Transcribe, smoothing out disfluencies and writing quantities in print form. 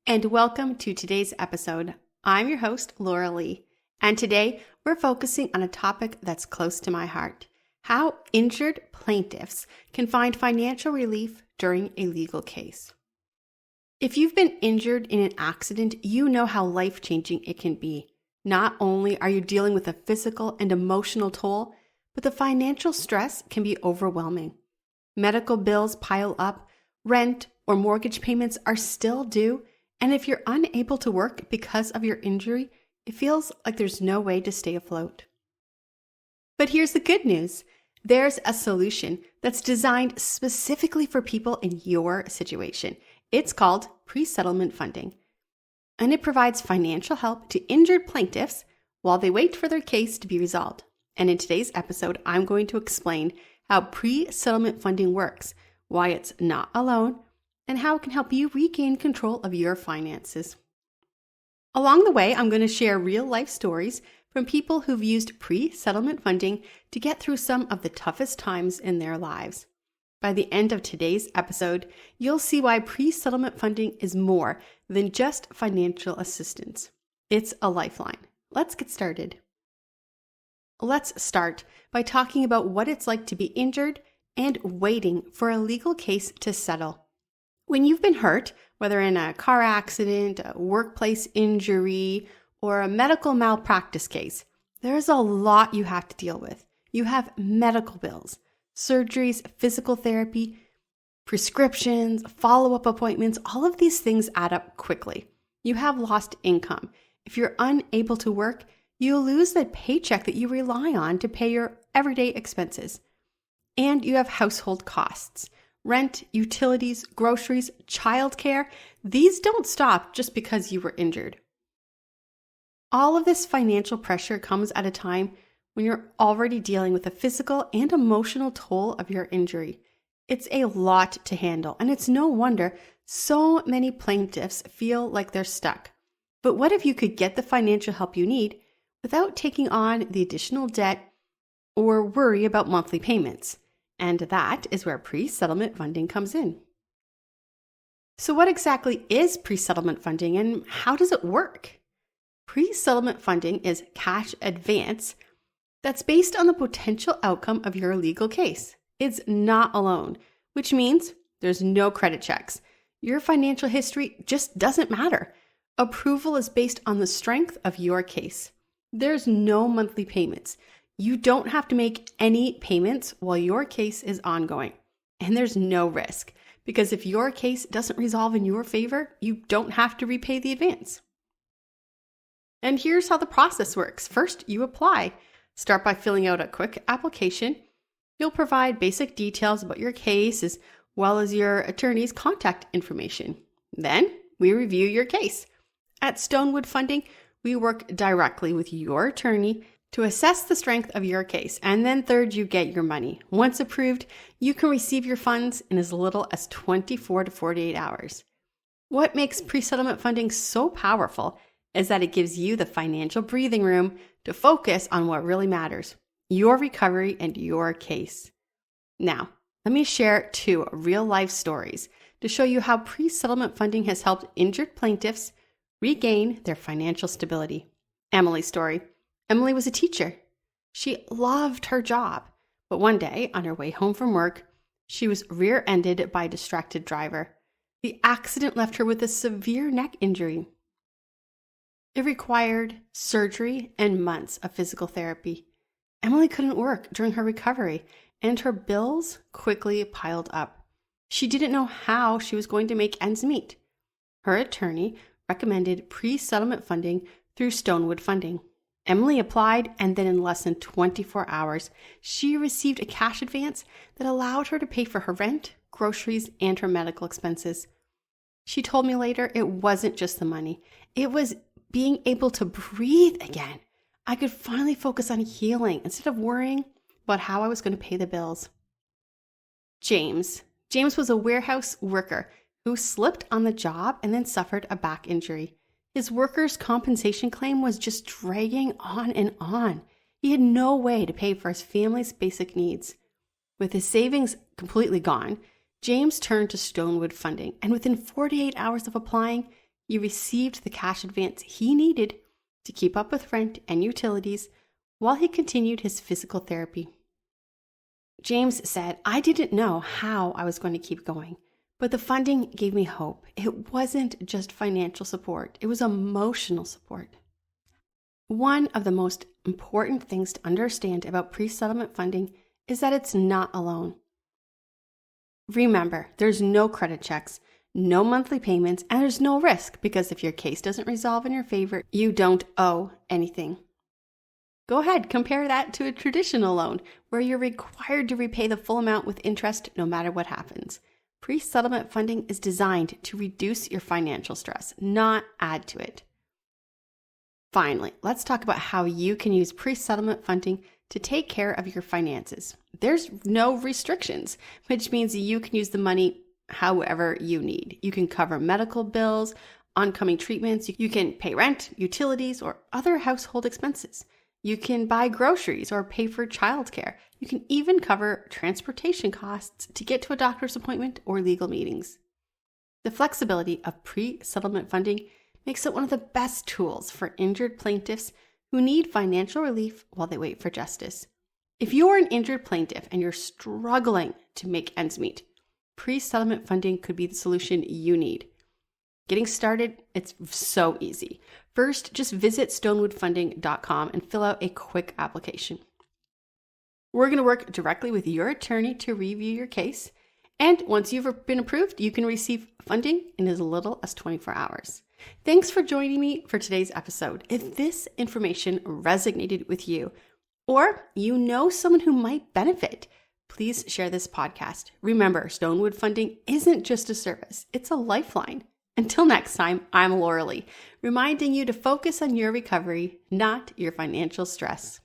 and welcome to today's episode. I'm your host, Laura Lee, and today we're focusing on a topic that's close to my heart: how injured plaintiffs can find financial relief during a legal case. If you've been injured in an accident, you know how life-changing it can be. Not only are you dealing with a physical and emotional toll, but the financial stress can be overwhelming. Medical bills pile up, rent or mortgage payments are still due, and if you're unable to work because of your injury, it feels like there's no way to stay afloat. But here's the good news. There's a solution that's designed specifically for people in your situation. It's called pre-settlement funding, and it provides financial help to injured plaintiffs while they wait for their case to be resolved. And in today's episode, I'm going to explain how pre-settlement funding works, why it's not alone, and how it can help you regain control of your finances. Along the way, I'm going to share real-life stories from people who've used pre-settlement funding to get through some of the toughest times in their lives. By the end of today's episode, you'll see why pre-settlement funding is more than just financial assistance. It's a lifeline. Let's get started. Let's start by talking about what it's like to be injured and waiting for a legal case to settle. When you've been hurt, whether in a car accident, a workplace injury, or a medical malpractice case, there's a lot you have to deal with. You have medical bills, surgeries, physical therapy, prescriptions, follow-up appointments. All of these things add up quickly. You have lost income. If you're unable to work, you'll lose that paycheck that you rely on to pay your everyday expenses. And you have household costs. Rent, utilities, groceries, childcare, these don't stop just because you were injured. All of this financial pressure comes at a time when you're already dealing with the physical and emotional toll of your injury. It's a lot to handle, and it's no wonder so many plaintiffs feel like they're stuck. But what if you could get the financial help you need without taking on the additional debt or worry about monthly payments? And that is where pre-settlement funding comes in. So what exactly is pre-settlement funding and how does it work? Pre-settlement funding is cash advance that's based on the potential outcome of your legal case. It's not a loan, which means there's no credit checks. Your financial history just doesn't matter. Approval is based on the strength of your case. There's no monthly payments. You don't have to make any payments while your case is ongoing. And there's no risk, because if your case doesn't resolve in your favor, you don't have to repay the advance. And here's how the process works. First, you apply. Start by filling out a quick application. You'll provide basic details about your case as well as your attorney's contact information. Then, we review your case. At Stonewood Funding, we work directly with your attorney to assess the strength of your case, and then third, you get your money. Once approved, you can receive your funds in as little as 24 to 48 hours. What makes pre-settlement funding so powerful is that it gives you the financial breathing room to focus on what really matters: your recovery and your case. Now, let me share 2 real-life stories to show you how pre-settlement funding has helped injured plaintiffs regain their financial stability. Emily's story. Emily was a teacher. She loved her job, but one day on her way home from work, she was rear-ended by a distracted driver. The accident left her with a severe neck injury. It required surgery and months of physical therapy. Emily couldn't work during her recovery, and her bills quickly piled up. She didn't know how she was going to make ends meet. Her attorney recommended pre-settlement funding through Stonewood Funding. Emily applied, and then in less than 24 hours, she received a cash advance that allowed her to pay for her rent, groceries, and her medical expenses. She told me later it wasn't just the money. It was being able to breathe again. I could finally focus on healing instead of worrying about how I was going to pay the bills. James was a warehouse worker who slipped on the job and then suffered a back injury. His workers' compensation claim was just dragging on and on. He had no way to pay for his family's basic needs. With his savings completely gone, James turned to Stonewood Funding, and within 48 hours of applying, he received the cash advance he needed to keep up with rent and utilities while he continued his physical therapy. James said, "I didn't know how I was going to keep going, but the funding gave me hope. It wasn't just financial support, it was emotional support." One of the most important things to understand about pre-settlement funding is that it's not alone. Remember, there's no credit checks, no monthly payments, and there's no risk because if your case doesn't resolve in your favor, you don't owe anything. Go ahead, compare that to a traditional loan where you're required to repay the full amount with interest no matter what happens. Pre-settlement funding is designed to reduce your financial stress, not add to it. Finally, let's talk about how you can use pre-settlement funding to take care of your finances. There's no restrictions, which means you can use the money however you need. You can cover medical bills, oncoming treatments, you can pay rent, utilities, or other household expenses. You can buy groceries or pay for childcare. You can even cover transportation costs to get to a doctor's appointment or legal meetings. The flexibility of pre-settlement funding makes it one of the best tools for injured plaintiffs who need financial relief while they wait for justice. If you're an injured plaintiff and you're struggling to make ends meet, pre-settlement funding could be the solution you need. Getting started, it's so easy. First, just visit stonewoodfunding.com and fill out a quick application. We're going to work directly with your attorney to review your case, and once you've been approved, you can receive funding in as little as 24 hours. Thanks for joining me for today's episode. If this information resonated with you, or you know someone who might benefit, please share this podcast. Remember, Stonewood Funding isn't just a service, it's a lifeline. Until next time, I'm Laura Lee, reminding you to focus on your recovery, not your financial stress.